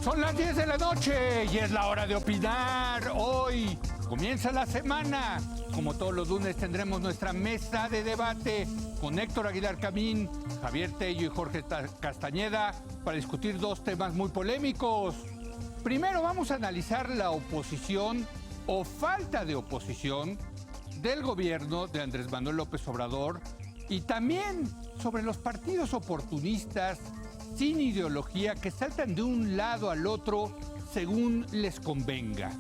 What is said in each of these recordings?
Son las 10 de la noche y es la hora de opinar. Hoy comienza la semana. Como todos los lunes tendremos nuestra mesa de debate con Héctor Aguilar Camín, Javier Tello y Jorge Castañeda para discutir dos temas muy polémicos. Primero vamos a analizar la oposición o falta de oposición del gobierno de Andrés Manuel López Obrador y también sobre los partidos oportunistas sin ideología que saltan de un lado al otro según les convenga.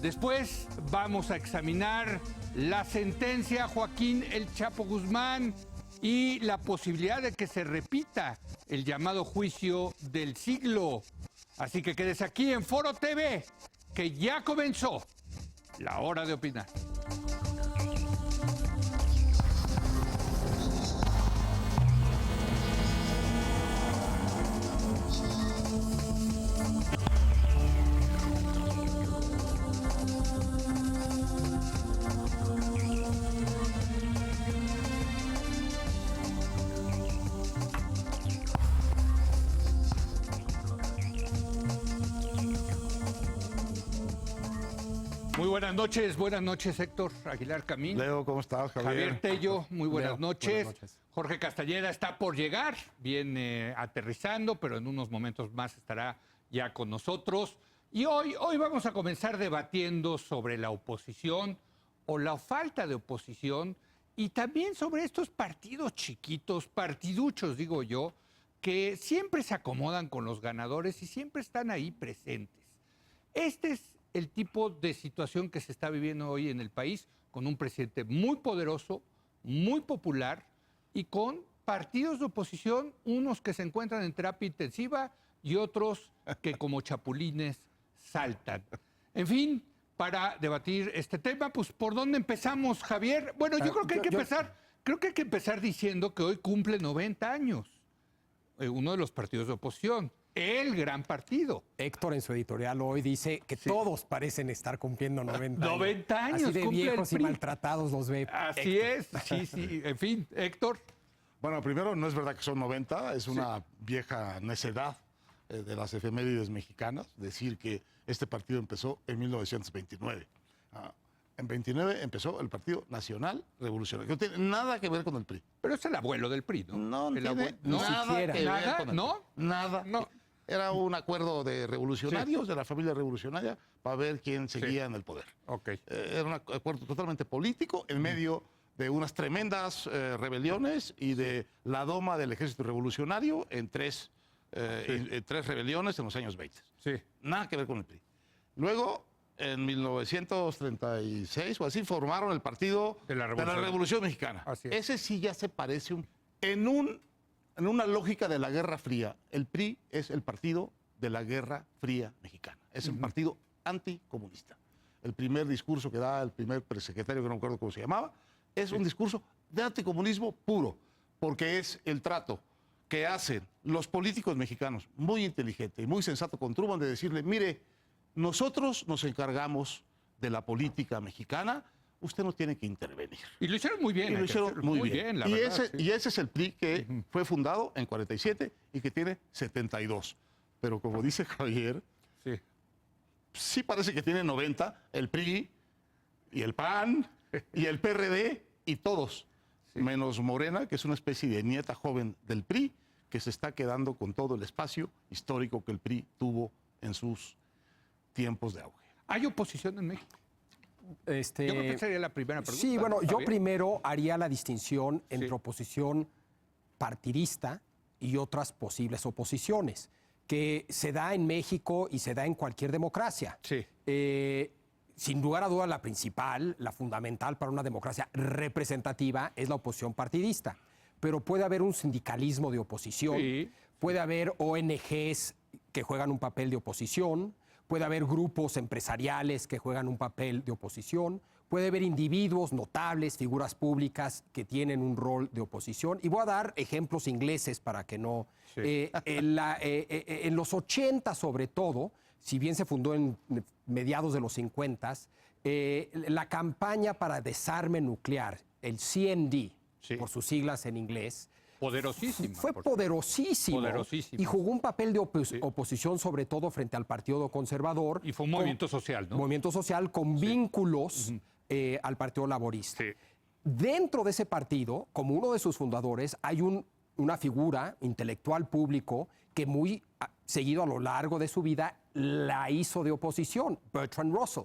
Después vamos a examinar la sentencia a Joaquín El Chapo Guzmán y la posibilidad de que se repita el llamado juicio del siglo. Así que quédese aquí en Foro TV, que ya comenzó la hora de opinar. Muy buenas noches Héctor Aguilar Camín. Leo, ¿cómo estás, Javier? Javier Tello, muy buenas noches. Buenas noches. Jorge Castañeda está por llegar, viene aterrizando, pero en unos momentos más estará ya con nosotros. Y hoy vamos a comenzar debatiendo sobre la oposición o la falta de oposición y también sobre estos partidos chiquitos, partiduchos, digo yo, que siempre se acomodan con los ganadores y siempre están ahí presentes. Este es el tipo de situación que se está viviendo hoy en el país, con un presidente muy poderoso, muy popular y con partidos de oposición, unos que se encuentran en terapia intensiva y otros que como chapulines saltan. En fin, para debatir este tema, pues ¿por dónde empezamos, Javier? Bueno, yo creo que hay que empezar diciendo que hoy cumple 90 años uno de los partidos de oposición. El gran partido. Héctor en su editorial hoy dice que todos parecen estar cumpliendo 90 años. 90 años. Así de viejos y maltratados los ve. Así Héctor. es, sí. En fin, Héctor. Bueno, primero, no es verdad que son 90, es una vieja necedad de las efemérides mexicanas decir que este partido empezó en 1929. En 29 empezó el Partido Nacional Revolucionario, que no tiene nada que ver con el PRI. Pero es el abuelo del PRI, ¿no? No el tiene no, nada que ver nada, con el ¿no? PRI. Nada. No. Era un acuerdo de revolucionarios, de la familia revolucionaria, para ver quién seguía en el poder. Okay. Era un acuerdo totalmente político en medio de unas tremendas rebeliones y de la doma del ejército revolucionario en tres rebeliones en los años 20. Sí. Nada que ver con el PRI. Luego, en 1936 o así, formaron el Partido de la Revolución Mexicana. Así es. Ese sí ya se parece en una lógica de la Guerra Fría. El PRI es el partido de la Guerra Fría mexicana. Es un partido anticomunista. El primer discurso que da el primer secretario, que no me acuerdo cómo se llamaba, es un discurso de anticomunismo puro, porque es el trato que hacen los políticos mexicanos, muy inteligente y muy sensato con Truman, de decirle, mire, nosotros nos encargamos de la política mexicana, usted no tiene que intervenir. Y lo hicieron muy bien. Y lo hicieron muy bien. La verdad, y ese es el PRI que fue fundado en 47 y que tiene 72. Pero como dice Javier, sí parece que tiene 90 el PRI y el PAN y el PRD y todos, menos Morena, que es una especie de nieta joven del PRI, que se está quedando con todo el espacio histórico que el PRI tuvo en sus tiempos de auge. ¿Hay oposición en México? Yo creo que sería la primera pregunta. Sí, bueno, yo bien? primero haría la distinción entre oposición partidista y otras posibles oposiciones, que se da en México y se da en cualquier democracia. Sí. Sin lugar a dudas, la principal, la fundamental para una democracia representativa es la oposición partidista. Pero puede haber un sindicalismo de oposición, puede haber ONGs que juegan un papel de oposición, puede haber grupos empresariales que juegan un papel de oposición, puede haber individuos notables, figuras públicas que tienen un rol de oposición. Y voy a dar ejemplos ingleses para que no... en los 80 sobre todo, si bien se fundó en mediados de los 50, la campaña para desarme nuclear, el CND, por sus siglas en inglés, Poderosísima. Fue poderosísimo. Poderosísimo. Y jugó un papel de oposición, sobre todo frente al Partido Conservador. Y fue un movimiento social, ¿no? Movimiento social con vínculos al Partido Laborista. Sí. Dentro de ese partido, como uno de sus fundadores, hay una figura intelectual público que muy seguido a lo largo de su vida la hizo de oposición, Bertrand Russell.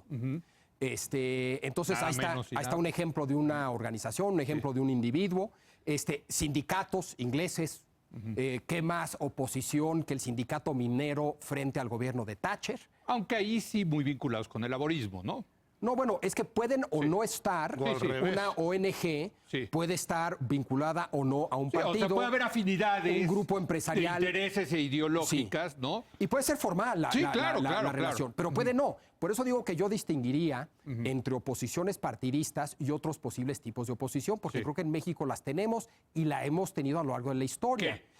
Entonces Nada ahí menos y está nada. un ejemplo de una organización, un ejemplo de un individuo, sindicatos ingleses. ¿Qué más oposición que el sindicato minero frente al gobierno de Thatcher? Aunque ahí sí muy vinculados con el laborismo, ¿no? No, bueno, es que pueden o no estar, O al revés. una ONG puede estar vinculada o no a un Sí, partido. o sea, puede haber afinidades. un grupo empresarial. De intereses e ideológicas, ¿no? Y puede ser formal la relación, pero puede no. Por eso digo que yo distinguiría entre oposiciones partidistas y otros posibles tipos de oposición, porque creo que en México las tenemos y la hemos tenido a lo largo de la historia. ¿Qué?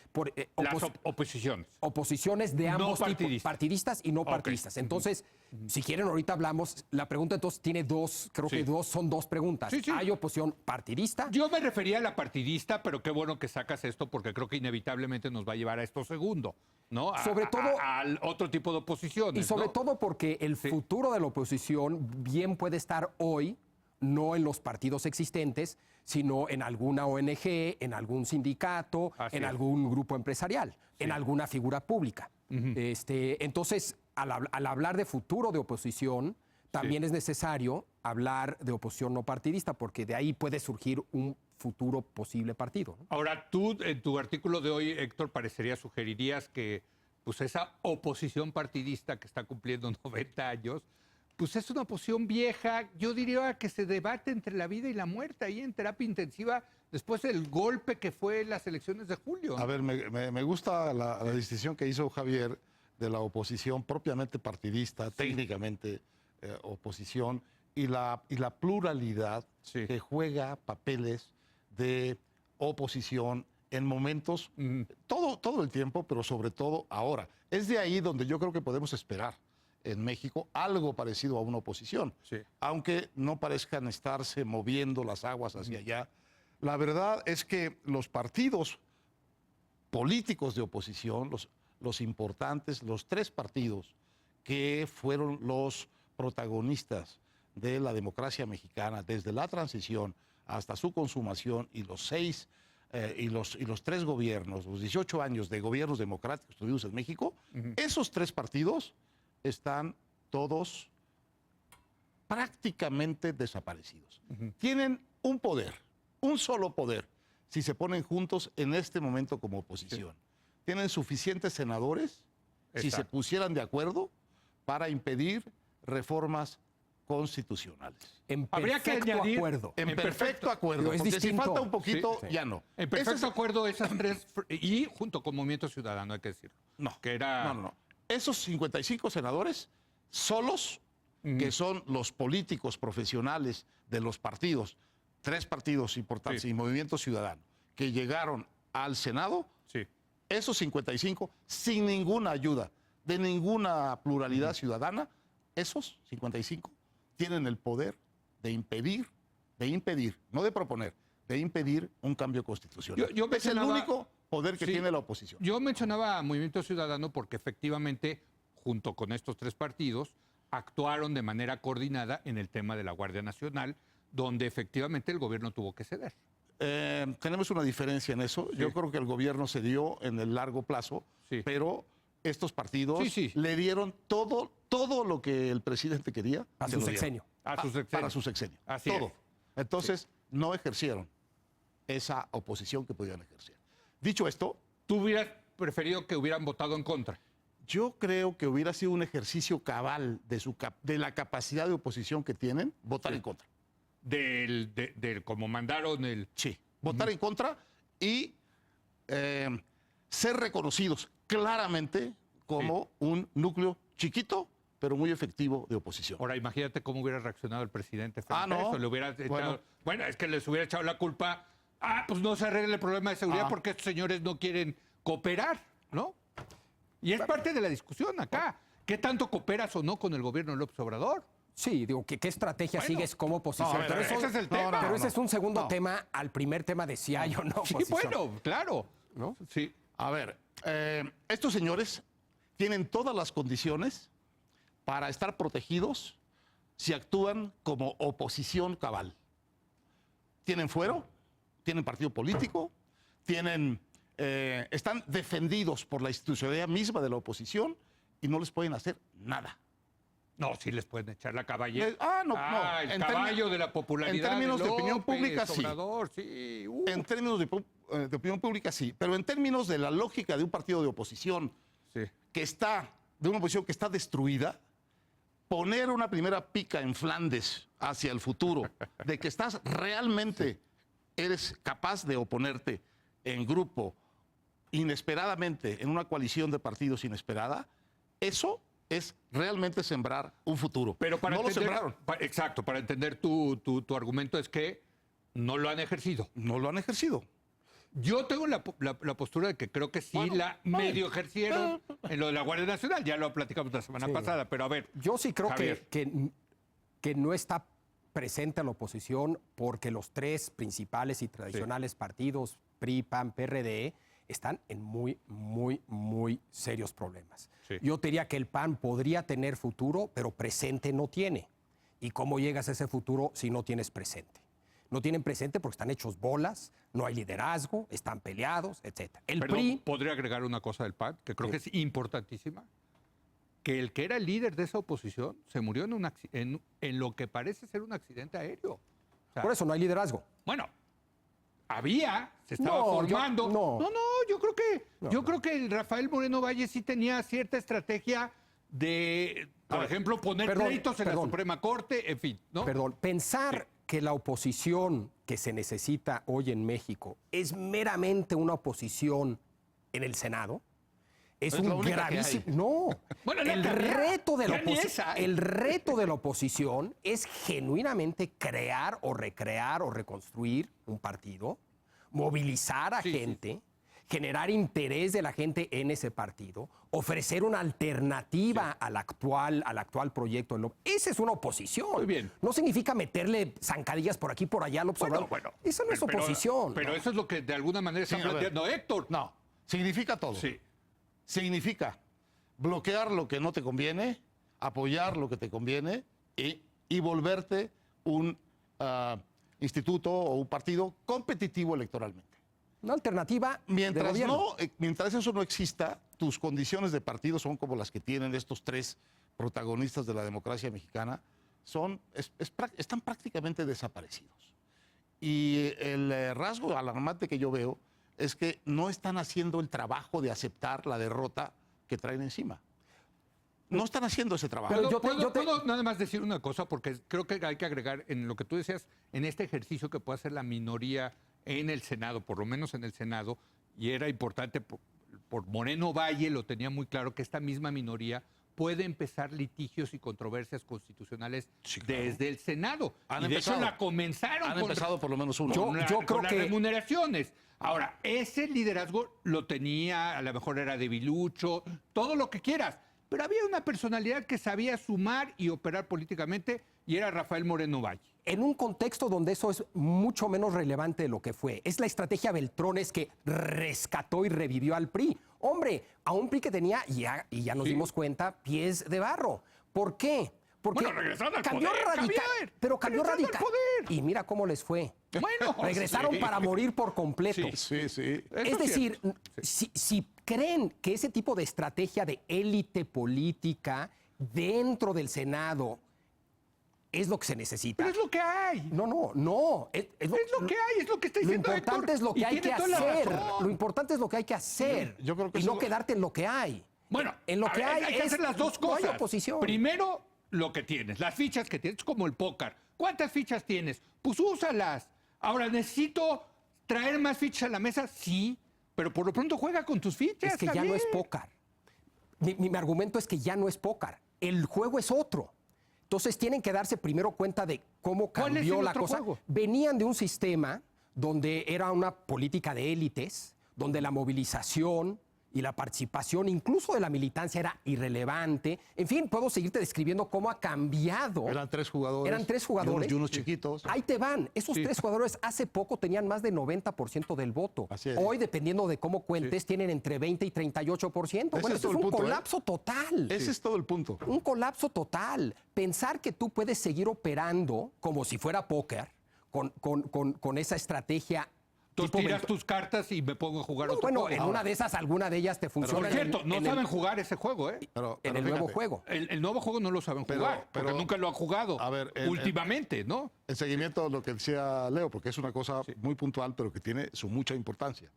Las oposiciones. Oposiciones de ambos tipos, partidistas. partidistas y no partidistas. Entonces, si quieren, ahorita hablamos. La pregunta entonces tiene dos, creo que son dos preguntas. Sí, sí. ¿Hay oposición partidista? Yo me refería a la partidista, pero qué bueno que sacas esto porque creo que inevitablemente nos va a llevar a esto segundo, ¿no? Sobre todo- al otro tipo de oposiciones. Y sobre ¿no? todo porque el futuro de la oposición bien puede estar hoy, no en los partidos existentes, sino en alguna ONG, en algún sindicato, Así en es. algún grupo empresarial, en alguna figura pública. Entonces, al hablar de futuro de oposición, también es necesario hablar de oposición no partidista, porque de ahí puede surgir un futuro posible partido, ¿no? Ahora, tú en tu artículo de hoy, Héctor, sugerirías que pues esa oposición partidista que está cumpliendo 90 años, pues es una oposición vieja, yo diría que se debate entre la vida y la muerte ahí en terapia intensiva después del golpe que fue las elecciones de julio, ¿no? A ver, me gusta la distinción que hizo Javier de la oposición propiamente partidista, técnicamente oposición, y la pluralidad que juega papeles de oposición en momentos, todo el tiempo, pero sobre todo ahora. Es de ahí donde yo creo que podemos esperar en México algo parecido a una oposición, aunque no parezcan estarse moviendo las aguas hacia allá. La verdad es que los partidos políticos de oposición, los importantes, los tres partidos que fueron los protagonistas de la democracia mexicana desde la transición hasta su consumación y los tres gobiernos, los 18 años de gobiernos democráticos tuvimos en México, esos tres partidos están todos prácticamente desaparecidos. Tienen un poder, un solo poder, si se ponen juntos en este momento como oposición. Tienen suficientes senadores, si se pusieran de acuerdo, para impedir reformas constitucionales. En Habría que perfecto añadir- acuerdo. En perfecto acuerdo, Pero es porque si distinto. falta un poquito, ya no. En perfecto acuerdo esas tres, y junto con Movimiento Ciudadano, hay que decirlo. No, que era... no. Esos 55 senadores solos, que son los políticos profesionales de los partidos, tres partidos importantes y Movimiento Ciudadano, que llegaron al Senado, esos 55, sin ninguna ayuda de ninguna pluralidad ciudadana, esos 55 tienen el poder de impedir, no de proponer, de impedir un cambio constitucional. Yo es el mencionaba- único poder que tiene la oposición. Yo mencionaba a Movimiento Ciudadano porque efectivamente, junto con estos tres partidos, actuaron de manera coordinada en el tema de la Guardia Nacional, donde efectivamente el gobierno tuvo que ceder. Tenemos una diferencia en eso. Yo creo que el gobierno se dio en el largo plazo, pero estos partidos le dieron todo lo que el presidente quería. A se su lo dieron. sexenio. Para su sexenio. Así todo. es. Entonces, no ejercieron esa oposición que podían ejercer. Dicho esto, ¿Tú hubieras preferido que hubieran votado en contra? yo creo que hubiera sido un ejercicio cabal de la capacidad de oposición que tienen, votar en contra. Del como mandaron el... Sí, votar en contra y ser reconocidos claramente como un núcleo chiquito, pero muy efectivo de oposición. Ahora, imagínate cómo hubiera reaccionado el presidente frente a no. eso. Le hubiera echado, bueno, es que les hubiera echado la culpa. Pues no se arregle el problema de seguridad porque estos señores no quieren cooperar, ¿no? Y es parte de la discusión acá. ¿Qué tanto cooperas o no con el gobierno de López Obrador? Sí, digo, ¿qué estrategia sigues como oposición? No, pero ese es el tema. Pero ese es un segundo tema al primer tema de si hay o no Sí, oposición. bueno, claro. ¿No? Sí. A ver, estos señores tienen todas las condiciones para estar protegidos si actúan como oposición cabal. Tienen fuero, tienen partido político, están defendidos por la institucionalidad misma de la oposición y no les pueden hacer nada. No, sí les pueden echar la caballera. No. El caballo de la popularidad. En términos de opinión López pública, sí. Obrador, sí. En términos de opinión pública, sí. Pero en términos de la lógica de un partido de oposición Sí. de una oposición que está destruida, poner una primera pica en Flandes hacia el futuro, de que eres capaz de oponerte en grupo, inesperadamente, en una coalición de partidos inesperada, eso es realmente sembrar un futuro. Pero para no entender, lo sembraron. Exacto, para entender tu argumento es que no lo han ejercido. No lo han ejercido. Yo tengo la postura de que creo que sí medio ejercieron en lo de la Guardia Nacional. Ya lo platicamos la semana pasada, pero a ver. Yo sí creo Javier. que no está presente la oposición porque los tres principales y tradicionales partidos, PRI, PAN, PRD, están en muy, muy, muy serios problemas. Sí. Yo te diría que el PAN podría tener futuro, pero presente no tiene. ¿Y cómo llegas a ese futuro si no tienes presente? No tienen presente porque están hechos bolas, no hay liderazgo, están peleados, etc. El Perdón, PRI... podría agregar una cosa del PAN, que creo Sí. que es importantísima, que el que era el líder de esa oposición se murió en lo que parece ser un accidente aéreo. O sea, Por eso no hay liderazgo. bueno, se estaba No, formando. no. Yo creo que el Rafael Moreno Valle sí tenía cierta estrategia de, por ejemplo, poner pleitos en la Suprema Corte, en fin, ¿no? Perdón, pensar que la oposición que se necesita hoy en México es meramente una oposición en el Senado es Es la un única que gravísimo... hay. No, Bueno, la el cambiaron. reto de la Ya ni esa hay. el reto de la oposición es genuinamente crear o recrear o reconstruir un partido, movilizar a Sí, gente, generar interés de la gente en ese partido, ofrecer una alternativa al actual proyecto. Esa es una oposición. Muy bien. No significa meterle zancadillas por aquí por allá al observador. Bueno, Esa no es oposición. Pero eso es lo que de alguna manera está Sí, a ver. planteando Héctor. No, significa todo. Sí. Significa bloquear lo que no te conviene, apoyar lo que te conviene y volverte un instituto o un partido competitivo electoralmente. Una alternativa de Mientras gobierno. mientras eso no exista, tus condiciones de partido son como las que tienen estos tres protagonistas de la democracia mexicana, están prácticamente desaparecidos. Y el rasgo alarmante que yo veo es que no están haciendo el trabajo de aceptar la derrota que traen encima. No están haciendo ese trabajo. Pero ¿Puedo nada más decir una cosa? Porque creo que hay que agregar en lo que tú decías, en este ejercicio que puede hacer la minoría en el Senado, por lo menos en el Senado, y era importante por Moreno Valle, lo tenía muy claro, que esta misma minoría puede empezar litigios y controversias constitucionales desde el Senado. Han de hecho la comenzaron. Han empezado por lo menos uno. Yo creo con las que- remuneraciones. Ahora, ese liderazgo lo tenía, a lo mejor era debilucho, todo lo que quieras, pero había una personalidad que sabía sumar y operar políticamente y era Rafael Moreno Valle. En un contexto donde eso es mucho menos relevante de lo que fue. Es la estrategia Beltrones que rescató y revivió al PRI. Hombre, a un PRI que tenía, y ya nos dimos cuenta, pies de barro. ¿Por qué? Porque Bueno, regresaron al cambió poder, radical, Javier. pero cambió Regresaron al radical. poder. Y mira cómo les fue. Bueno, Regresaron sí. para morir por completo. Sí, sí. Eso Es decir, cierto. si creen que ese tipo de estrategia de élite política dentro del Senado es lo que se necesita. Pero es lo que hay. No. Es lo que hay, es lo que está Lo diciendo importante Héctor, es lo y que hay que tiene toda la hacer. razón. Lo importante es lo que hay que hacer. Yo creo que y eso no lo- quedarte en lo que hay. Bueno, en lo a que ver, hay que hacer las dos cosas. No hay oposición. Primero, lo que tienes, las fichas que tienes, es como el póker. ¿Cuántas fichas tienes? Pues úsalas. Ahora, ¿necesito traer más fichas a la mesa? Sí, pero por lo pronto juega con tus fichas. Es que ya no es póker. Mi argumento es que ya no es póker. El juego es otro. Entonces tienen que darse primero cuenta de cómo ¿Cuál es cambió el la otro cosa. juego? Venían de un sistema donde era una política de élites, donde la movilización y la participación incluso de la militancia era irrelevante. En fin, puedo seguirte describiendo cómo ha cambiado. Eran 3 jugadores. Eran 3 jugadores. Y unos chiquitos. Ahí te van. Esos 3 jugadores hace poco tenían más de 90% del voto. Así es. Hoy, dependiendo de cómo cuentes, tienen entre 20 y 38%. Ese Bueno, es eso todo es el un punto, colapso total. Ese es todo el punto. Un colapso total. Pensar que tú puedes seguir operando como si fuera póker con esa estrategia. Tú tiras tus cartas y me pongo a jugar otro Bueno, juego. en una de esas, alguna de ellas te funciona. Por cierto, no en saben jugar ese juego, ¿eh? en el nuevo juego. El nuevo juego no lo saben jugar, porque nunca lo han jugado. A ver, últimamente, ¿no? En seguimiento a lo que decía Leo, porque es una cosa muy puntual, pero que tiene su mucha importancia.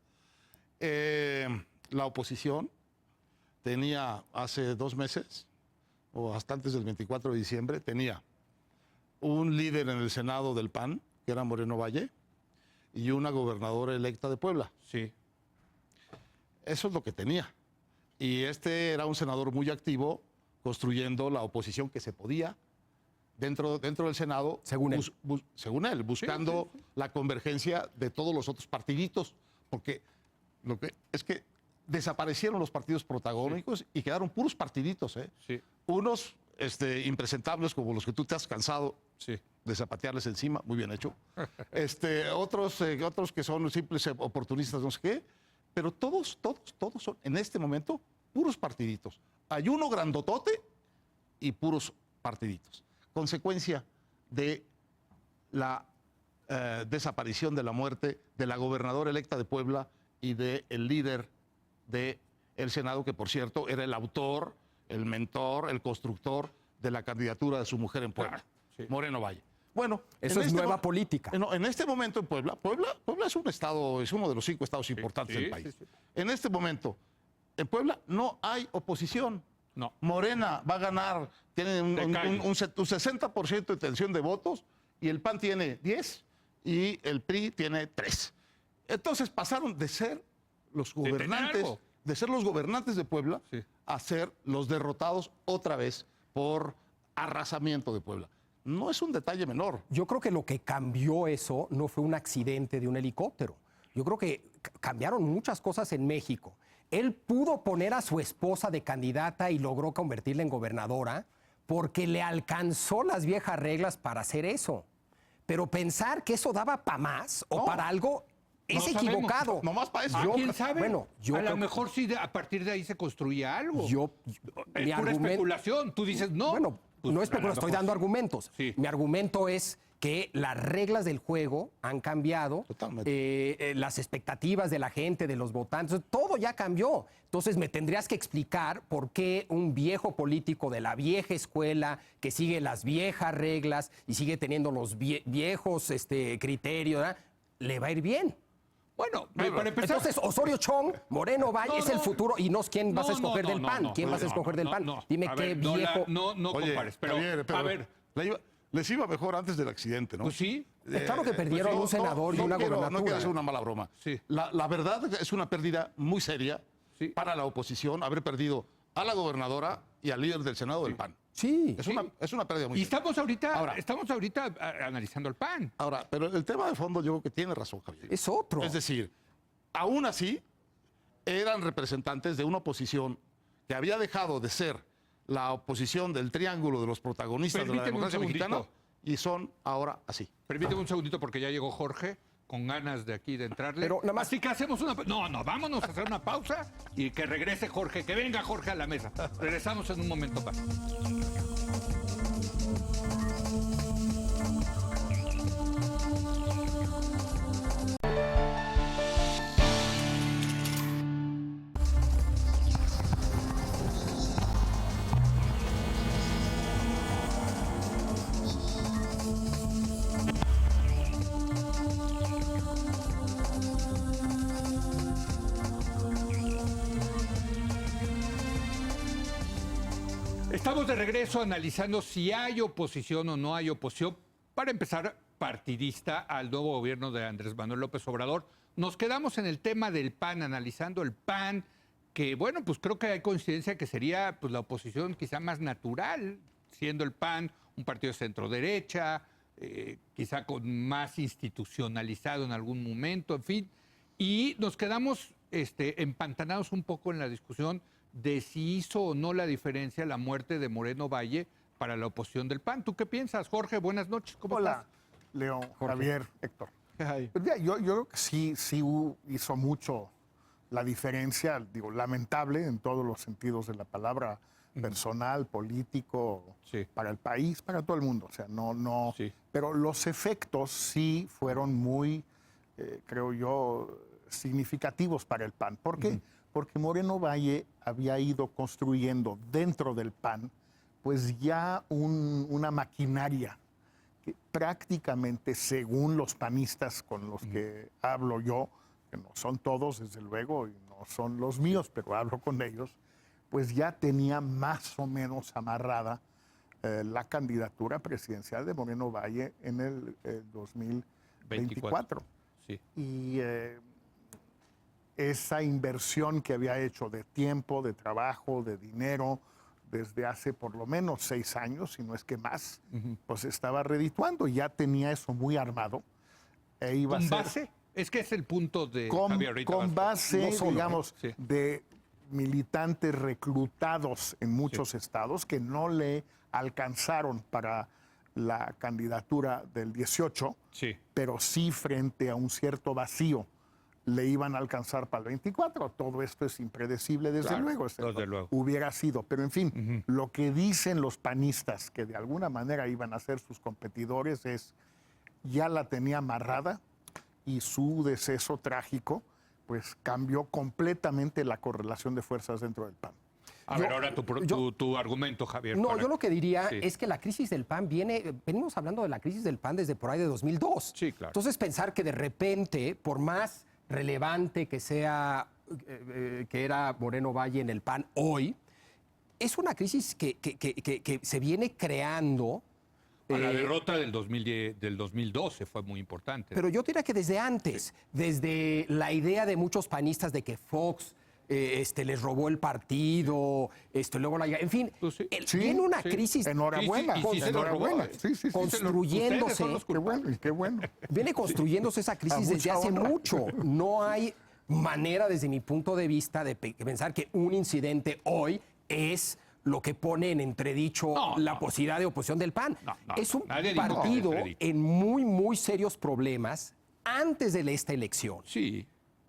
La oposición tenía hace 2 meses, o hasta antes del 24 de diciembre, tenía un líder en el Senado del PAN, que era Moreno Valle, y una gobernadora electa de Puebla. Sí. Eso es lo que tenía. Y este era un senador muy activo, construyendo la oposición que se podía dentro del Senado, según él, según él, buscando la convergencia de todos los otros partiditos, porque lo que es que desaparecieron los partidos protagónicos y quedaron puros partiditos, ¿eh? Sí. Unos impresentables como los que tú te has cansado de zapatearles encima, muy bien hecho. Otros que son simples oportunistas, no sé qué, pero todos son en este momento puros partiditos. Hay uno grandotote y puros partiditos. Consecuencia de la desaparición, de la muerte de la gobernadora electa de Puebla y del líder del Senado, que por cierto era el autor, el mentor, el constructor de la candidatura de su mujer en Puebla, Moreno Valle. Bueno, eso es nueva política. En este momento en Puebla es un estado, es uno de los 5 estados importantes del país. En este momento, en Puebla no hay oposición. No. Morena va a ganar, tiene un 60% de intención de votos, y el PAN tiene 10 y el PRI tiene 3. Entonces pasaron de ser los gobernantes, de Puebla, a ser los derrotados otra vez por arrasamiento de Puebla. No es un detalle menor. Yo creo que lo que cambió eso no fue un accidente de un helicóptero. Yo creo que cambiaron muchas cosas en México. Él pudo poner a su esposa de candidata y logró convertirla en gobernadora porque le alcanzó las viejas reglas para hacer eso. Pero pensar que eso daba para más o para algo es equivocado. No más para eso. ¿Quién sabe? Bueno, a lo mejor sí a partir de ahí se construía algo. Mi pura especulación. Tú dices, no. Bueno, no especulación, estoy dando argumentos. Sí. Mi argumento es que las reglas del juego han cambiado. Totalmente. Las expectativas de la gente, de los votantes, todo ya cambió. Entonces me tendrías que explicar por qué un viejo político de la vieja escuela que sigue las viejas reglas y sigue teniendo los viejos criterios, ¿verdad?, le va a ir bien. Bueno, para empezar... Entonces, Osorio Chong, Moreno Valle, es el futuro. ¿Y quién vas a escoger del PAN? ¿Quién vas a escoger del PAN? Dime qué viejo... No compares, pero Javier, a ver... Les iba mejor antes del accidente, ¿no? Pues sí. Claro que perdieron un senador y una gobernatura. No quiero hacer una mala broma. Sí. La verdad es una pérdida muy seria para la oposición haber perdido a la gobernadora y al líder del Senado del PAN. Sí. Es una pérdida muy Y seria. estamos ahorita analizando el PAN. Ahora, pero el tema de fondo yo creo que tiene razón, Javier. Es otro. Es decir, aún así, eran representantes de una oposición que había dejado de ser la oposición del triángulo de los protagonistas de la democracia mexicana y son ahora así. Permíteme un segundito porque ya llegó Jorge con ganas de aquí de entrarle. Pero nada más... Así que hacemos una... No, vámonos a hacer una pausa y que regrese Jorge, que venga Jorge a la mesa. Regresamos en un momento más. Estamos de regreso analizando si hay oposición o no hay oposición, para empezar, partidista al nuevo gobierno de Andrés Manuel López Obrador. Nos quedamos en el tema del PAN, analizando el PAN, que bueno, pues creo que hay coincidencia que sería pues la oposición quizá más natural, siendo el PAN un partido de centro-derecha, quizá con más institucionalizado en algún momento, en fin. Y nos quedamos empantanados un poco en la discusión de si hizo o no la diferencia la muerte de Moreno Valle para la oposición del PAN. ¿Tú qué piensas, Jorge? Buenas noches. ¿Cómo Hola, estás? León, Jorge. Javier, Héctor. Ay. Pues mira, yo creo que sí hizo mucho la diferencia, digo, lamentable en todos los sentidos de la palabra, personal, político, Sí. para el país, para todo el mundo. O sea, no. Sí. Pero los efectos sí fueron muy, creo yo, significativos para el PAN. ¿Por qué? Porque Moreno Valle había ido construyendo dentro del PAN, pues ya una maquinaria que prácticamente, según los panistas con los que hablo yo, que no son todos, desde luego, y no son los míos, pero hablo con ellos, pues ya tenía más o menos amarrada la candidatura presidencial de Moreno Valle en el 2024. Sí. Y esa inversión que había hecho de tiempo, de trabajo, de dinero, desde hace por lo menos 6 años, si no es que más, pues estaba redituando, ya tenía eso muy armado. E iba ¿Con a ser base? Es que es el punto de con, Javier. Ahorita con vas- base, no solo, digamos, Sí. de militantes reclutados en muchos estados que no le alcanzaron para la candidatura del 18, Sí. pero sí frente a un cierto vacío le iban a alcanzar para el 24. Todo esto es impredecible, desde Claro, luego. desde luego. Hubiera sido. Pero en fin, lo que dicen los panistas, que de alguna manera iban a ser sus competidores, es ya la tenía amarrada y su deceso trágico pues cambió completamente la correlación de fuerzas dentro del PAN. A ver, ahora tu argumento, Javier. No, para- yo lo que diría Sí. es que la crisis del PAN venimos hablando de la crisis del PAN desde por ahí de 2002. Sí, claro. Entonces pensar que de repente, por más relevante que sea, que era Moreno Valle en el PAN hoy, es una crisis que se viene creando. La derrota del 2012 fue muy importante. Pero yo diría que desde antes, desde la idea de muchos panistas de que Fox les robó el partido, luego en fin, Pues sí. el- Sí, viene una sí. crisis Enhorabuena, Sí, sí, y sí se lo robó, enhorabuena. Sí, sí, sí. construyéndose. Ustedes son los Qué bueno, y qué bueno. Viene construyéndose esa A crisis mucha desde hace honra. mucho. No hay manera, desde mi punto de vista, de pensar que un incidente hoy es lo que pone en entredicho No, la no. posibilidad de oposición del PAN. No, no, es un nadie dijo partido entredicho. en muy, muy serios problemas antes de esta elección. Sí.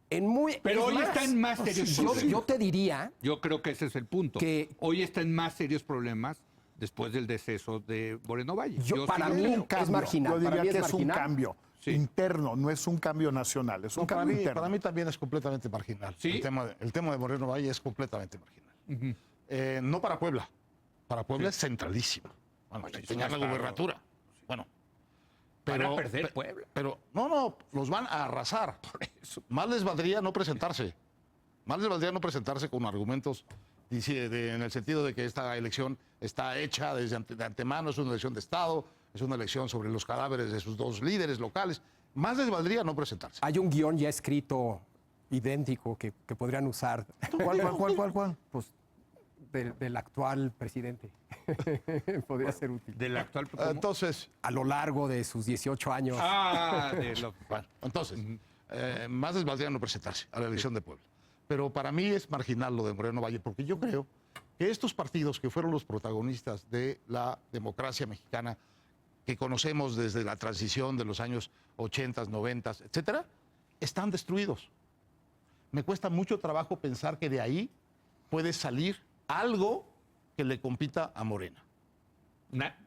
es Pero hoy más, está en más serios problemas. yo te diría Yo creo que ese es el punto. Que- hoy está en más serios problemas después del deceso de Moreno Valle. para sí mí lo creo. es marginal. Yo diría Para mí que es es un marginal. cambio Sí. interno, no es un cambio nacional, es un No, cambio interno. para mí también es completamente marginal. ¿Sí? El tema de Moreno Valle es completamente marginal. No para Puebla. Para Puebla es centralísimo. Bueno, Pues es tenía un la estado. gubernatura. Bueno. Van a perder Puebla. Pero no, los van a arrasar. Más les valdría no presentarse. Más les valdría no presentarse con argumentos en el sentido de que esta elección está hecha de antemano, es una elección de Estado, es una elección sobre los cadáveres de sus 2 líderes locales. Más les valdría no presentarse. Hay un guión ya escrito idéntico que podrían usar ¿Cuál? pues, del actual presidente. Podría ser útil. Del actual. ¿cómo? Entonces, A lo largo de sus 18 años. bueno, entonces, más les valdría no presentarse a la elección de Puebla. Pero para mí es marginal lo de Moreno Valle, porque yo creo que estos partidos que fueron los protagonistas de la democracia mexicana, que conocemos desde la transición de los años 80, 90, etcétera, están destruidos. Me cuesta mucho trabajo pensar que de ahí puede salir algo que le compita a Morena.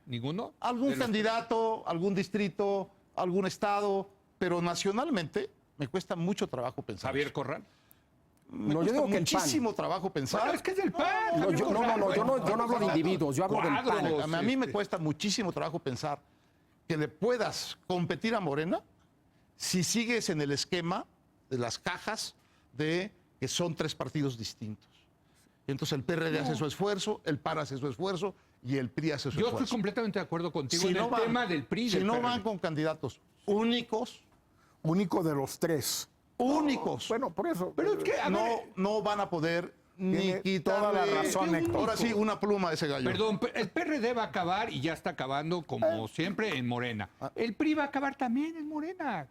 ¿Ninguno? Algún De los- candidato, algún distrito, algún estado, pero nacionalmente me cuesta mucho trabajo pensar. Javier eso. Corral. Me No, yo cuesta digo que el PAN. muchísimo trabajo pensar. Bueno, es que es del PAN. No, Javier yo Corral, no bueno, hablo de individuos, yo hablo del PAN. cuadros, A mí me este. cuesta muchísimo trabajo pensar que le puedas competir a Morena si sigues en el esquema de las cajas de que son 3 partidos distintos. Entonces el PRD hace su esfuerzo, el PAN hace su esfuerzo y el PRI hace su Yo esfuerzo. estoy completamente de acuerdo contigo Si en no el van- tema del PRI. y Si del no PRD. van con candidatos únicos, Único de los 3. únicos. Bueno, por eso. Pero es que, a ver, No van a poder ni Tiene quitarle toda la razón, Héctor. ahora sí, una pluma a ese gallo. Perdón, el PRD va a acabar y ya está acabando como siempre en Morena. El PRI va a acabar también en Morena.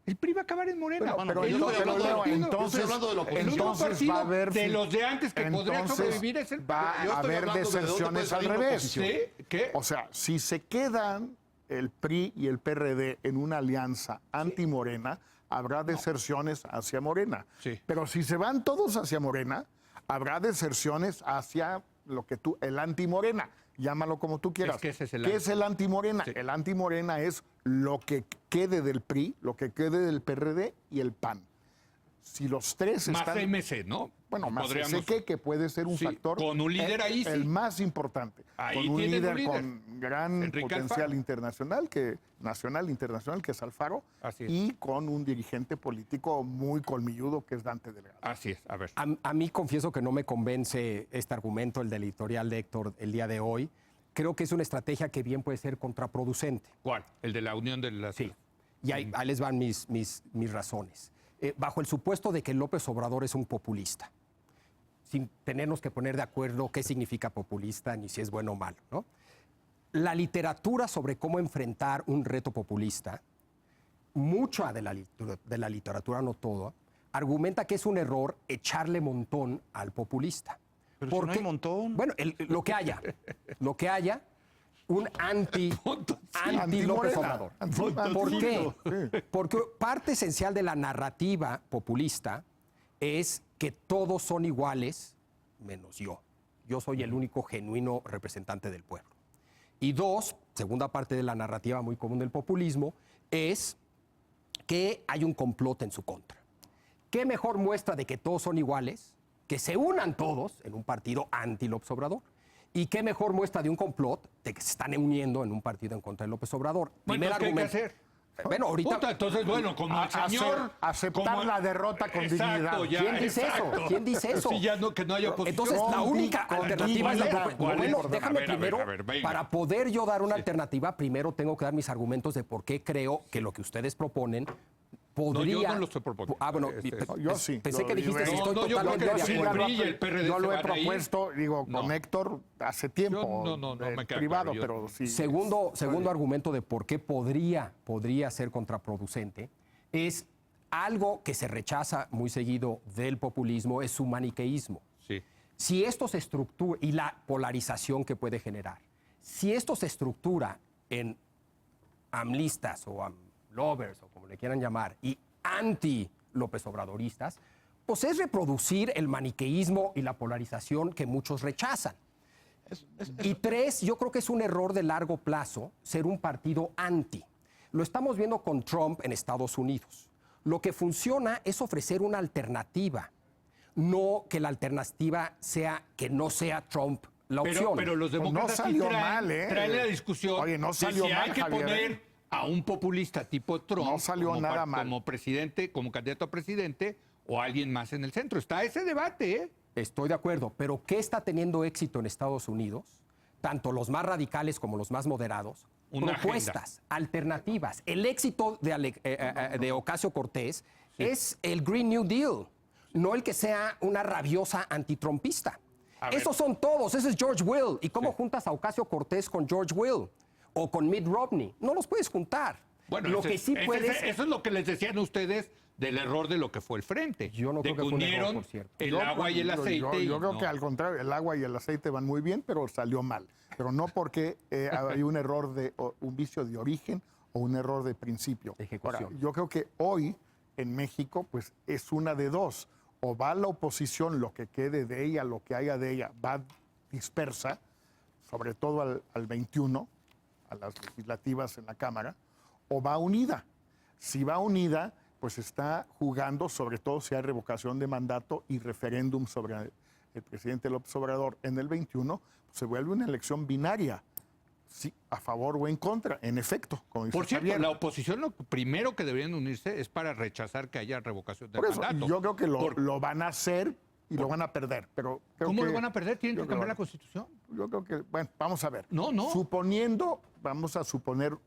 El PRI va a acabar en Morena. Pero el yo único pero partido- entonces, estoy hablando de la oposición. el único entonces partido va a haber de los de antes que podría entonces sobrevivir es el PRI. va Yo a estoy haber hablando de dónde puede deserciones al salir la revés. oposición. ¿Sí? ¿Qué? O sea, si se quedan el PRI y el PRD en una alianza anti-Morena, habrá deserciones hacia Morena. Sí. Pero si se van todos hacia Morena, habrá deserciones hacia lo que tú, el anti-Morena. Llámalo como tú quieras. Es que ese es el ¿Qué es el anti-Morena? Sí. El anti-Morena es lo que quede del PRI, lo que quede del PRD y el PAN. Si los tres Más están... MC, ¿no? Bueno, más Podríamos- ese que puede ser un Sí, factor. con un líder ahí, sí. El más importante. Ahí con un tienen líder, un líder. con gran Enrique potencial Alfaro. internacional, nacional, internacional, que es Alfaro, Así es. y con un dirigente político muy colmilludo, que es Dante Delgado. Así es, a ver. A mí confieso que no me convence este argumento, el del editorial de Héctor el día de hoy. Creo que es una estrategia que bien puede ser contraproducente. ¿Cuál? El de la unión de las... Sí. Y ahí les van mis razones. Bajo el supuesto de que López Obrador es un populista, sin tenernos que poner de acuerdo qué significa populista ni si es bueno o malo, ¿no? La literatura sobre cómo enfrentar un reto populista, mucha de la literatura, no todo, argumenta que es un error echarle montón al populista. Pero si no hay Porque- montón. Bueno, lo que haya, un anti López Anti-Morena. Obrador. Anti- ¿Por qué? Sí. Porque parte esencial de la narrativa populista es que todos son iguales menos yo. Yo soy el único genuino representante del pueblo. Y dos, segunda parte de la narrativa muy común del populismo, es que hay un complot en su contra. ¿Qué mejor muestra de que todos son iguales? Que se unan todos en un partido anti-López Obrador. ¿Y qué mejor muestra de un complot de que se están uniendo en un partido en contra de López Obrador? Bueno, ¿qué hay que hacer? Bueno, ahorita... Puta, entonces, bueno, como el señor... aceptar la derrota con dignidad. ya, ¿Quién dice exacto. eso? ¿Quién dice eso? Sí, ya no, que no haya oposición. Entonces, la Con única con alternativa es la dignidad. propuesta. ¿Cuál es? Bueno, déjame A ver, primero, venga. para poder yo dar una alternativa, primero tengo que dar mis argumentos de por qué creo que lo que ustedes proponen podría... No, yo no lo estoy proponiendo. Ah, bueno, Yo sí. pensé que dijiste No, si estoy no, yo creo totalmente que de sí, acuerdo. el PRI y el PRD Yo se lo he van a ir. propuesto, digo, con No. Héctor hace tiempo. Yo no me queda privado, claro, yo- pero sí. Segundo argumento de por qué podría ser contraproducente es algo que se rechaza muy seguido del populismo, es su maniqueísmo. Sí. Si esto se estructura, y la polarización que puede generar, si esto se estructura en amlistas o amlovers o como le quieran llamar, y anti-López Obradoristas, pues es reproducir el maniqueísmo y la polarización que muchos rechazan. Y tres, yo creo que es un error de largo plazo ser un partido anti. Lo estamos viendo con Trump en Estados Unidos. Lo que funciona es ofrecer una alternativa, no que la alternativa sea que no sea Trump la opción. Pero los Pues no demócratas sí salió traen, mal, ¿eh? traen la discusión Oye, no de salió si hay mal, que Javier, poner ¿eh? a un populista tipo Trump No salió como, nada mal. como presidente, como candidato a presidente o alguien más en el centro. Está ese debate, ¿eh? Estoy de acuerdo, pero ¿qué está teniendo éxito en Estados Unidos? Tanto los más radicales como los más moderados. Una Propuestas, alternativas. El éxito de Ocasio Cortés es el Green New Deal, no el que sea una rabiosa antitrumpista. A ver. Esos son todos, ese es George Will. ¿Y cómo juntas a Ocasio Cortés con George Will? O con Mitt Romney. No los puedes juntar. Bueno, Lo que sí puedes... eso es lo que les decían a ustedes del error de lo que fue el frente. Yo no de creo que fue un error, unieron por cierto. el agua y el aceite. Yo y creo no. que al contrario, el agua y el aceite van muy bien, pero salió mal. Pero no porque hay un error o un vicio de origen o un error de principio. De ejecución. Ahora, yo creo que hoy en México pues es una de dos. O va la oposición, lo que quede de ella, lo que haya de ella, va dispersa, sobre todo al 21, a las legislativas en la Cámara, o va unida. Si va unida, pues está jugando, sobre todo si hay revocación de mandato y referéndum sobre el presidente López Obrador en el 21, pues se vuelve una elección binaria, sí, a favor o en contra, en efecto, como dice Por cierto, Javier. la oposición lo primero que deberían unirse es para rechazar que haya revocación del Por eso, mandato. yo creo que Por- lo van a hacer y lo van a perder, pero creo ¿Cómo que- lo van a perder? Tienen yo que creo cambiar la Constitución. Yo creo que, bueno, vamos a ver. No. Vamos a suponer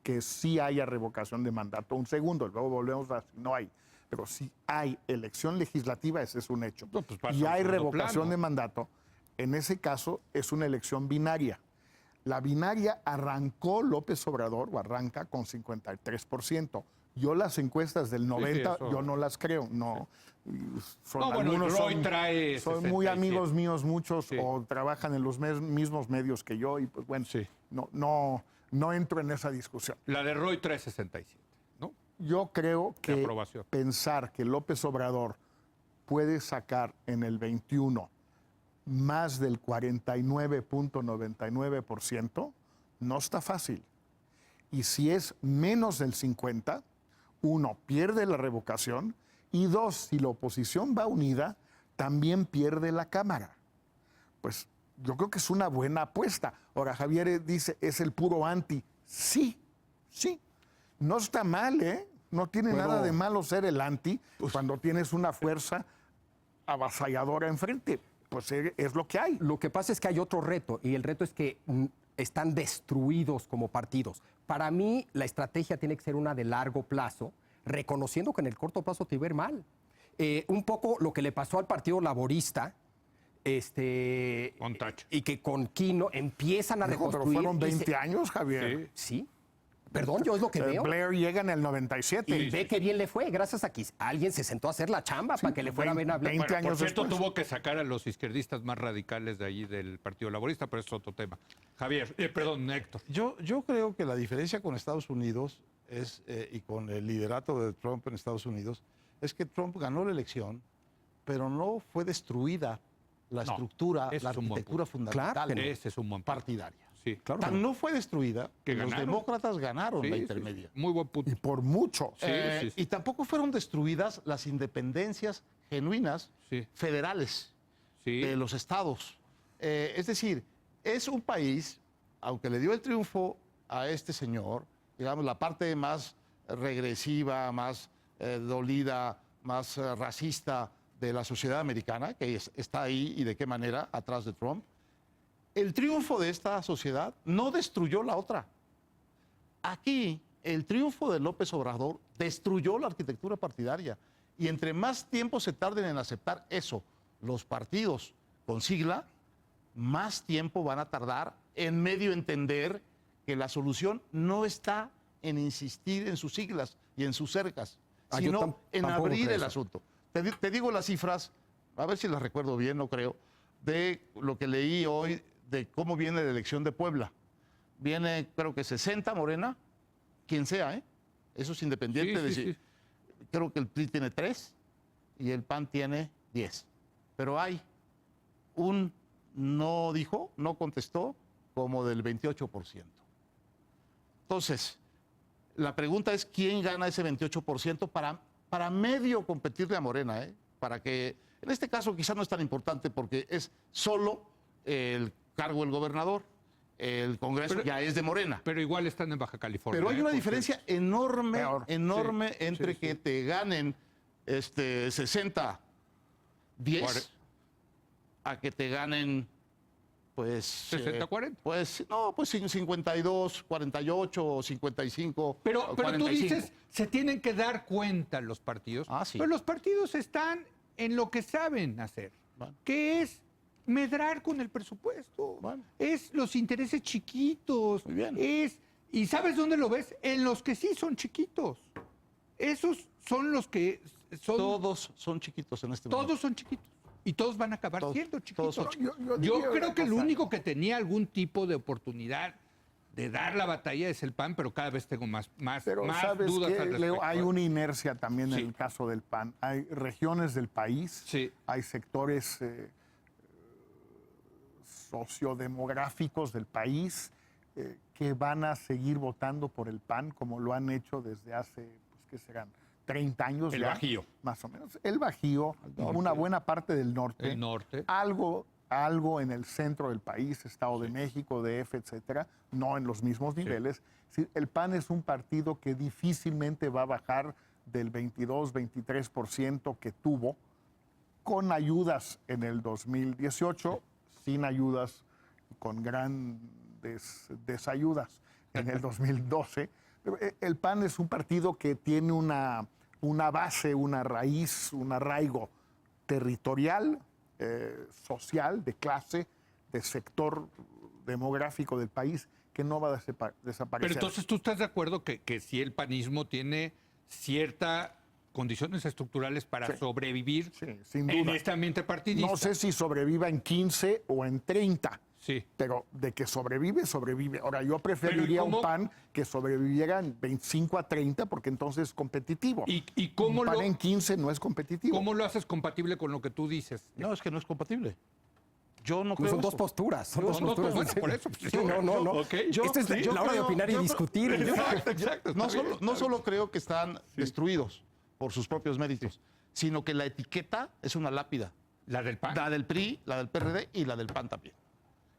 que sí haya revocación de mandato. Un segundo, luego volvemos a si no hay. Pero si hay elección legislativa, ese es un hecho. No, pues pasa Y a hay segundo revocación plano. de mandato, en ese caso es una elección binaria. La binaria arrancó López Obrador, o arranca con 53%. Yo las encuestas del 90, eso. yo no las creo, no. Son, No, bueno, algunos Roy son, trae son 67. muy amigos míos, muchos, Sí. o trabajan en los mismos medios que yo, y pues bueno, Sí. no entro en esa discusión. La de Roy trae 67, ¿no? Yo creo De que aprobación. pensar que López Obrador puede sacar en el 21 más del 49.99%, no está fácil. Y si es menos del 50, uno, pierde la revocación, y dos, si la oposición va unida, también pierde la Cámara. Pues yo creo que es una buena apuesta. Ahora, Javier dice, es el puro anti. Sí, sí. No está mal, ¿eh? No tiene nada de malo ser el anti cuando tienes una fuerza avasalladora enfrente. Pues es lo que hay. Lo que pasa es que hay otro reto, y el reto es que están destruidos como partidos. Para mí, la estrategia tiene que ser una de largo plazo, reconociendo que en el corto plazo te iba a ir mal. Un poco lo que le pasó al Partido Laborista, Con Thatcher. y que con Quino empiezan a Hijo, pero reconstruir. fueron y 20 años, Javier. Sí. Perdón, yo es lo que veo. Blair llega en el 97. Y ve que bien le fue, gracias a que alguien se sentó a hacer la chamba para que le fuera bien a Blair. 20 Bueno, por años cierto, después. tuvo que sacar a los izquierdistas más radicales de allí del Partido Laborista, pero es otro tema. Javier, perdón, Héctor. Yo creo que la diferencia con Estados Unidos es, y con el liderato de Trump en Estados Unidos es que Trump ganó la elección, pero no fue destruida la No, estructura, ese la es un buen arquitectura punto. fundamental Claro que no. Ese es un buen punto. partidaria. Sí, claro. Tan no fue destruida Que que los ganaron. demócratas ganaron Sí, la sí, intermedia. sí. Muy buen punto. Y por mucho. Sí, sí, sí. Y tampoco fueron destruidas las independencias genuinas Sí. federales Sí. de los estados. Es decir, es un país, aunque le dio el triunfo a este señor, digamos, la parte más regresiva, más dolida, más racista de la sociedad americana, que está ahí y de qué manera atrás de Trump, el triunfo de esta sociedad no destruyó la otra. Aquí, el triunfo de López Obrador destruyó la arquitectura partidaria. Y entre más tiempo se tarden en aceptar eso los partidos con sigla, más tiempo van a tardar en medio entender que la solución no está en insistir en sus siglas y en sus cercas, Yo sino en tampoco abrir creo el eso. asunto. Te digo las cifras, a ver si las recuerdo bien, no creo, de lo que leí hoy de cómo viene la elección de Puebla. Viene, creo que 60 Morena, quien sea, ¿eh? Eso es independiente Sí, de sí, si... sí. Creo que el PRI tiene 3 y el PAN tiene 10. Pero hay un no dijo, no contestó, como del 28%. Entonces, la pregunta es quién gana ese 28% para medio competirle a Morena, ¿eh? Para que, en este caso quizá no es tan importante porque es solo el cargo del gobernador, el Congreso Pero- ya es de Morena. Pero igual están en Baja California. Pero hay una Por diferencia enorme, Peor. enorme Sí, entre sí, que sí. te ganen 60, 10 Cuare- a que te ganen pues 60, 40. pues no, pues 52, 48, 55. Pero tú 45. dices, se tienen que dar cuenta los partidos. Ah, sí. Pero los partidos están en lo que saben hacer, Bueno. que es medrar con el presupuesto. Bueno. Es los intereses chiquitos. Muy bien. ¿Y sabes dónde lo ves? En los que sí son chiquitos. Esos son los que son... Todos son chiquitos en este momento. Todos son chiquitos. Y todos van a acabar Todos- siendo todos chiquitos. son chiquitos. Yo Yo diría creo una que el cosa, único ¿no? que tenía algún tipo de oportunidad de dar la batalla es el PAN, pero cada vez tengo más Pero más ¿sabes dudas qué, al Leo? respecto. Hay una inercia también Sí. en el caso del PAN. Hay regiones del país, Sí. hay sectores sociodemográficos del país que van a seguir votando por el PAN como lo han hecho desde hace, pues, ¿qué serán? 30 años El ya, Bajío. más o menos. El Bajío, una buena parte del norte. El norte. Algo en el centro del país, Estado de México, DF, etcétera, no en los mismos niveles. Sí, el PAN es un partido que difícilmente va a bajar del 22-23% que tuvo, con ayudas en el 2018, sin ayudas, con grandes desayudas en el 2012. El PAN es un partido que tiene una base, una raíz, un arraigo territorial, social, de clase, de sector demográfico del país, que no va a desaparecer. Pero entonces tú estás de acuerdo que si el panismo tiene ciertas condiciones estructurales para sobrevivir sin en duda. este ambiente partidista. No sé si sobreviva en 15 o en 30. Sí. Pero de que sobrevive, sobrevive. Ahora, yo preferiría un PAN que sobreviviera en 25 a 30 porque entonces es competitivo. ¿Y cómo un PAN en 15 no es competitivo. ¿Cómo lo haces compatible con lo que tú dices? No, es que no es compatible. Yo no Pues creo son dos eso. posturas. Son dos posturas. Bueno, por eso. Sí, no. Okay. Esta es la hora de opinar y discutir. Exacto. No solo creo que están destruidos por sus propios méritos, sino que la etiqueta es una lápida. La del PAN. La del PRI, la del PRD y la del PAN también.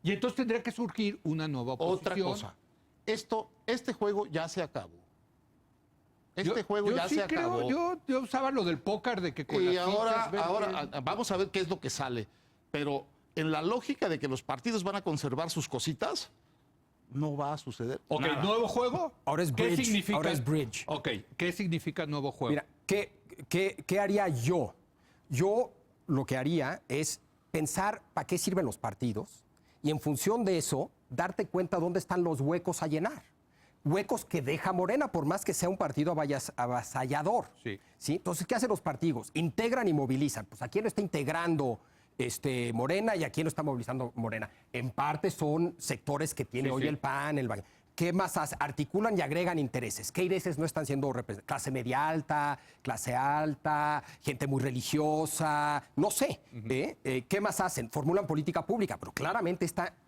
Y entonces tendría que surgir una nueva oposición. Otra cosa. Este juego ya se acabó. Este juego yo ya sí se acabó. Yo usaba lo del póker de que con Y las ahora fichas verdes- vamos a ver qué es lo que sale. Pero en la lógica de que los partidos van a conservar sus cositas, no va a suceder. Ok, nada. nuevo juego. Ahora es ¿Qué bridge, significa? ahora es bridge. Ok, ¿qué significa nuevo juego? Mira, ¿qué haría yo? Yo lo que haría es pensar para qué sirven los partidos y en función de eso, darte cuenta dónde están los huecos a llenar. Huecos que deja Morena, por más que sea un partido avasallador. Sí. ¿Sí? Entonces, ¿qué hacen los partidos? Integran y movilizan. Pues, ¿a quién lo está integrando Morena y a quién lo está movilizando Morena? En parte son sectores que tiene hoy el PAN, el PAN. ¿Qué más hacen? Articulan y agregan intereses. ¿Qué intereses no están siendo representados? Clase media alta, clase alta, gente muy religiosa, no sé. ¿Qué más hacen? Formulan política pública, pero claramente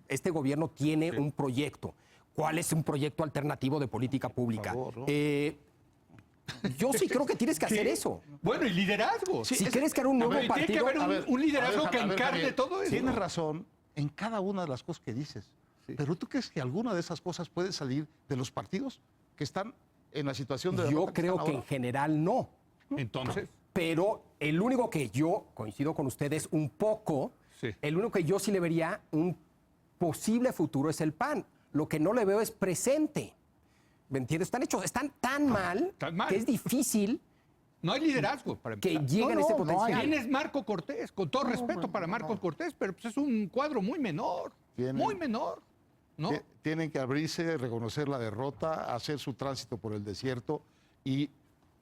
este gobierno tiene un proyecto. ¿Cuál es un proyecto alternativo de política pública? favor, ¿no? Yo sí creo que tienes que hacer eso. Bueno, y liderazgo. Si quieres crear un nuevo Tiene que partido, haber un liderazgo que encarne Javier, todo eso. Tienes razón en cada una de las cosas que dices. Pero ¿tú crees que alguna de esas cosas puede salir de los partidos que están en la situación de yo derrota creo están que en ahora? general no. Entonces, Pero el único que yo, coincido con ustedes un poco, Sí. el único que yo sí le vería un posible futuro es el PAN. Lo que no le veo es presente. ¿Me entiendes? Están tan mal, Tan mal. que es difícil no hay liderazgo para que empezar. lleguen a ese no potencial. ¿Quién es Marco Cortés? Con todo respeto para Marcos Cortés, pero pues es un cuadro muy menor. Tienen- Muy menor. ¿No? Tienen que abrirse, reconocer la derrota, hacer su tránsito por el desierto y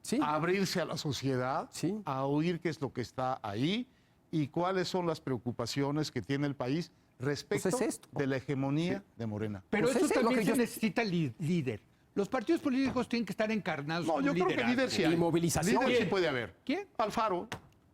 Sí. abrirse a la sociedad, Sí. a oír qué es lo que está ahí y cuáles son las preocupaciones que tiene el país respecto Pues es esto. de la hegemonía de Morena. Pero Pues eso ese es lo también que se yo- necesita líder. Los partidos políticos tienen que estar encarnados No, con yo un creo que liderazgo. líder sí Y hay. movilización. Líder sí puede haber. ¿Quién? Alfaro.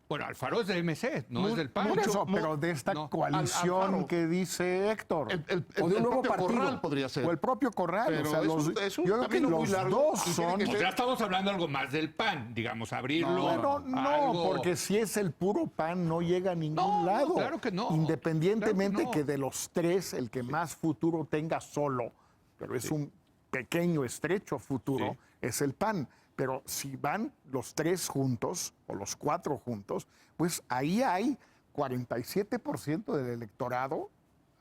Bueno, Alfaro es de MC, no es del PAN. Por mucho- eso, pero de esta no, coalición Alfaro. que dice Héctor. El O de un nuevo propio partido. Corral podría ser. O el propio Corral. Pero o sea, es un yo creo que camino muy los largo dos y tiene son. que Pues ser- ya estamos hablando algo más del PAN, digamos, abrirlo. Bueno, no, algo- porque si es el puro PAN no llega a ningún No, no, lado. claro que no. Independientemente Claro que no. que de los tres, el que más futuro tenga solo, pero es un pequeño, estrecho futuro, Sí. es el PAN. Pero si van los tres juntos o los cuatro juntos, pues ahí hay 47% del electorado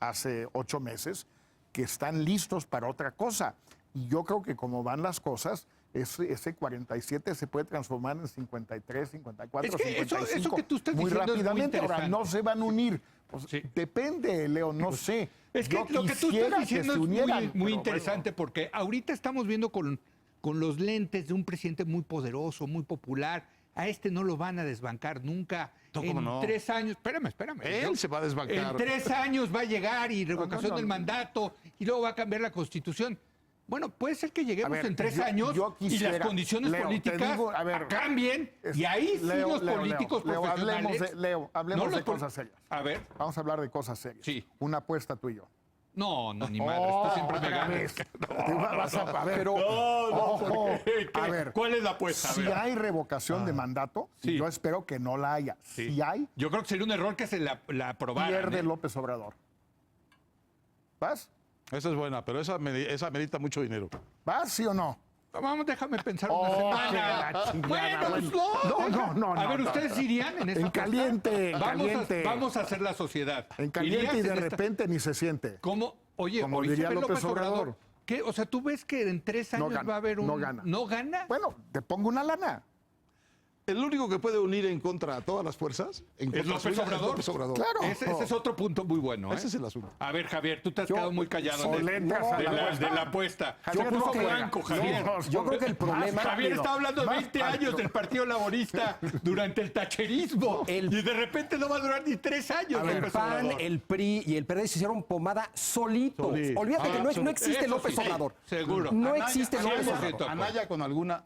hace 8 meses que están listos para otra cosa. Y yo creo que como van las cosas, ese 47 se puede transformar en 53, 54, Es que eso 55. que tú estás muy diciendo es muy rápidamente. Ahora, interesante. no se van a unir. Pues, Sí. Depende, Leo, no sé. Es que Yo lo que tú quisiera estás diciendo se es unieran, muy pero interesante porque ahorita estamos viendo con los lentes de un presidente muy poderoso, muy popular. A este no lo van a desbancar nunca. No, En ¿cómo no? 3 años, espérame. Él se va a desbancar. En 3 años va a llegar y revocación no. del mandato y luego va a cambiar la constitución. Bueno, puede ser que lleguemos A ver, en 3 yo años y las quisiera, condiciones Leo, te políticas digo, a ver, cambien y ahí sí los políticos profesionales... hablemos no de los pol- cosas serias. A ver, Vamos a hablar de cosas serias. Sí. Una apuesta tú y yo. no, ni madre, esto siempre me otra gana. vez. A ver, Pero- ojo, ¿Qué? a ver, ¿Cuál es la apuesta? A si ver. hay revocación de mandato, Sí. y yo espero que no la haya. Sí. Si hay, Yo creo que sería un error que se la aprobaran. pierde ¿eh? López Obrador. ¿Vas? Esa es buena, pero esa merita mucho dinero. ¿Vas, sí o no? Vamos, déjame pensar una Oh, semana. que la chingada, Bueno, pues bueno. No, A ver, no. ¿ustedes irían en esta En apuesta? caliente, en caliente. Vamos a hacer la sociedad. En caliente y ¿Irías de en esta- repente ni se siente. ¿Cómo? Oye, Como hoy se diría ve López Obrador. ¿Qué? O sea, ¿tú ves que en 3 No años gana, va a haber un... no gana. ¿No gana? Bueno, te pongo una lana. El único que puede unir en contra a todas las fuerzas en ¿Es contra López suya Obrador? López Obrador. Claro. Ese es otro punto muy bueno. Ese es el asunto. A ver, Javier, tú te has Yo- quedado muy callado soletas a la apuesta. de la apuesta. Javier Yo puso no juega. blanco, Javier. Yo creo que el problema... Javier está hablando de Más 20 rápido. años del Partido Laborista durante el tacherismo El- y de repente no va a durar ni 3 años. El López PAN, Obrador. el PRI y el PRD se hicieron pomada solitos. Solito. Olvídate que no existe Eso López sí, Obrador. seguro. No Anaya, existe López 100% Obrador. apoyo. Anaya con alguna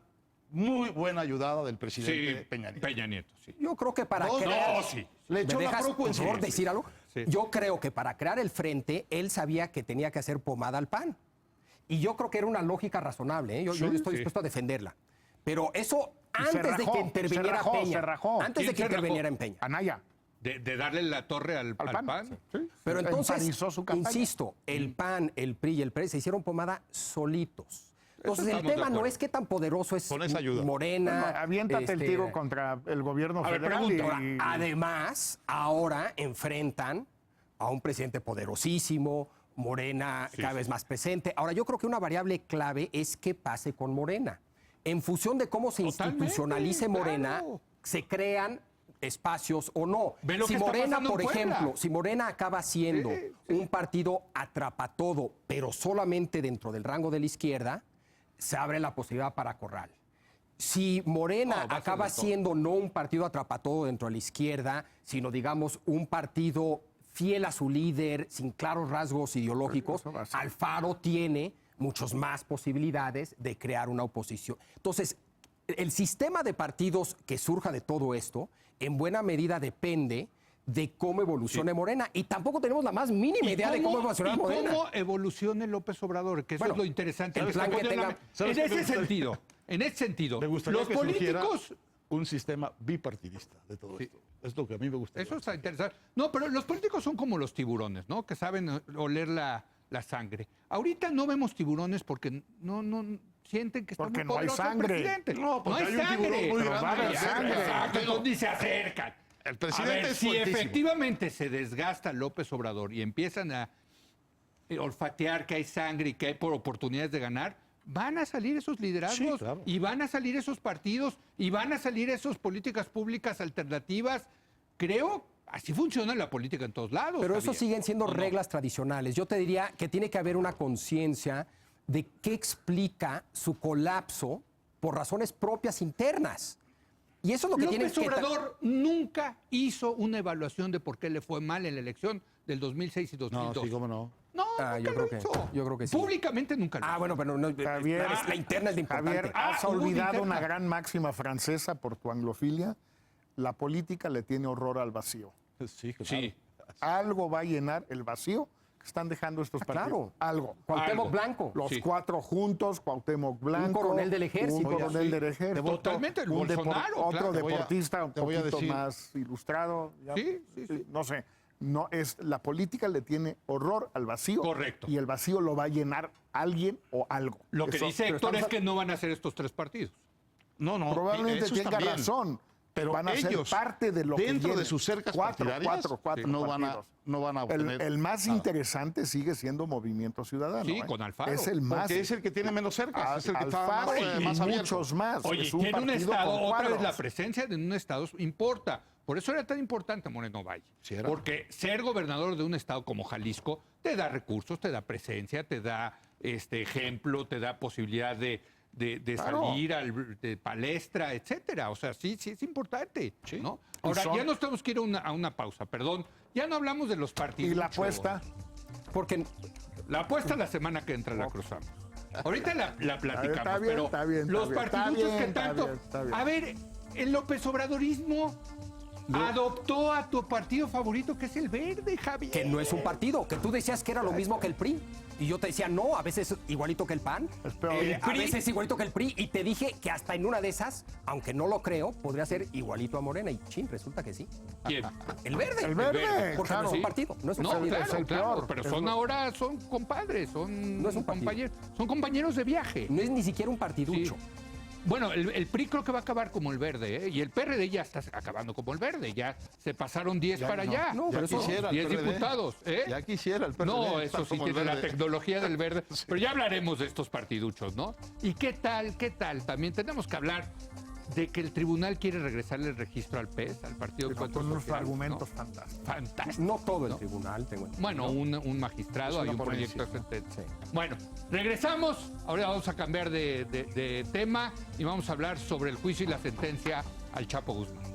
muy buena ayudada del presidente Sí, Peña Nieto. Peña Nieto, sí. Yo creo que para No, crear... no, sí. Le ¿Me echó la dejas, procu por encima. favor, decir algo? Sí. Yo creo que para crear el frente, él sabía que tenía que hacer pomada al PAN. Y yo creo que era una lógica razonable, ¿eh? Yo estoy sí. dispuesto a defenderla. Pero eso Y se antes de rajó, que interviniera se rajó, Peña. se rajó. Antes de ¿Quién que se rajó? interviniera en Peña. Anaya. De darle la torre al Al PAN. Sí. Pero entonces, Empanizó su campaña. insisto, el PAN, el PRI y el PRD se hicieron pomada solitos. Entonces, el estamos de tema no acuerdo. es qué tan poderoso es Con esa ayuda. Morena. Bueno, aviéntate el este, tiro contra el gobierno A ver, federal. pregunta, Ahora, además, ahora enfrentan a un presidente poderosísimo, Morena cada vez más presente. Ahora, yo creo que una variable clave es qué pase con Morena. En función de cómo se Totalmente, institucionalice Morena, claro. se crean espacios o no. Ve lo Si que está Morena, pasando en por Puebla. ejemplo, si Morena acaba siendo un partido atrapatodo, pero solamente dentro del rango de la izquierda, se abre la posibilidad para Corral. Si Morena No, va a ser acaba de todo. siendo no un partido atrapatodo dentro de la izquierda, sino digamos un partido fiel a su líder, sin claros rasgos ideológicos, Eso va a ser. Alfaro tiene muchas más posibilidades de crear una oposición. Entonces, el sistema de partidos que surja de todo esto, en buena medida depende de cómo evolucione Morena. Y tampoco tenemos la más mínima idea de cómo evoluciona Morena. ¿Cómo evolucione López Obrador? Que eso Bueno, es lo interesante. el plan que tenga- ¿Sabes En qué me ese gustaría? sentido, Me gustaría los que surgiera políticos... un sistema bipartidista de todo esto. Es lo que a mí me gustaría. Eso está interesante. No, pero los políticos son como los tiburones, ¿no? Que saben oler la sangre. Ahorita no vemos tiburones porque no sienten que está Porque muy no hay poderoso el sangre. presidente. No, porque hay hay un tiburón sangre. muy Pero grande. va a haber Ya, sangre. exacto. Entonces ni se acercan. El presidente A ver, es si fuertísimo. efectivamente se desgasta López Obrador y empiezan a olfatear que hay sangre y que hay por oportunidades de ganar, van a salir esos liderazgos Sí, claro. y van a salir esos partidos y van a salir esas políticas públicas alternativas. Creo, así funciona la política en todos lados. Pero eso Javier. siguen siendo ¿O no? reglas tradicionales. Yo te diría que tiene que haber una conciencia de qué explica su colapso por razones propias internas. Y eso es lo que tiene López que... Obrador nunca hizo una evaluación de por qué le fue mal en la elección del 2006 y No, 2002. sí, cómo no. No, Ah, nunca yo lo creo que- hizo. yo creo que sí. Públicamente nunca lo Ah, hizo. bueno, pero no, Javier, la interna es de importante. Javier, has hubo una olvidado interna. una gran máxima francesa por tu anglofilia. La política le tiene horror al vacío. Sí, claro. Sí. Algo va a llenar el vacío que están dejando estos partidos. claro. Algo. Cuauhtémoc algo. Blanco. Los Sí. cuatro juntos, Cuauhtémoc Blanco. coronel del ejército. Un coronel Sí. del ejército. Totalmente, el un Bolsonaro, otro claro. deportista un te voy a poquito decir- más ilustrado. ya. Sí, sí, sí. No sé. No, la política le tiene horror al vacío. Correcto. Y el vacío lo va a llenar alguien o algo. Lo que Eso- dice pero Héctor es estamos- que no van a hacer estos tres partidos. No, no. Probablemente eso tenga está bien. razón. Pero van a ellos, ser parte de lo que dentro de viene. sus cercas cuatro partidarias, partidos. no van a obtener El más nada. interesante sigue siendo Movimiento Ciudadano. Sí, ¿eh? con Alfaro. Es el más. Porque es el que tiene menos cercas, es el que está Alfaro más, y más abierto. muchos más. Oye, es un tiene un partido estado, con otra vez cuadros. la presencia de un estado importa. Por eso era tan importante Moreno Valle. Sí, era. Porque ser gobernador de un estado como Jalisco te da recursos, te da presencia, te da ejemplo, te da posibilidad de Claro. salir de palestra, etcétera. O sea, sí es importante, ¿no? Y Ahora, son- ya nos tenemos que ir a una pausa, perdón. Ya no hablamos de los partidos. Y la apuesta. Porque La apuesta la semana que entra la cruzamos. Ahorita la platicamos, Está bien, pero está bien, los está bien, partiduchos está que bien, tanto... está bien. A ver, el López Obradorismo adoptó a tu partido favorito, que es el Verde, Javier. que no es un partido, que tú decías que era lo mismo que el PRI. Y yo te decía, no, a veces igualito que el PAN, Es peor. a veces igualito que el PRI. Y te dije que hasta en una de esas, aunque no lo creo, podría ser igualito a Morena. Y chin, resulta que sí. ¿Quién? El Verde. El Verde, Porque claro. no es un partido, no es un No, partido. claro, el claro, peor. pero Es son lo- ahora, son compadres, son No es un partido. compañeros, son compañeros de viaje. No es ni siquiera un partiducho. Sí. Bueno, el PRI creo que va a acabar como el Verde, ¿eh? Y el PRD ya está acabando como el Verde, ya se pasaron 10 para allá. No, pero Ya eso... quisiera el 10 PRD. diputados, ¿eh? Ya quisiera el PRD. No, estar eso sí como el tiene la Verde. tecnología del Verde. Pero ya hablaremos de estos partiduchos, ¿no? ¿Y qué tal? También tenemos que hablar de que el tribunal quiere regresarle el registro al PES, al Partido de Encuentro Con unos Social, argumentos ¿no? fantásticos. Fantástico. No todo el tribunal, tengo entendido. Bueno, un magistrado, hay un proyecto de sentencia. Bueno, regresamos. Ahora vamos a cambiar de tema y vamos a hablar sobre el juicio y la sentencia al Chapo Guzmán.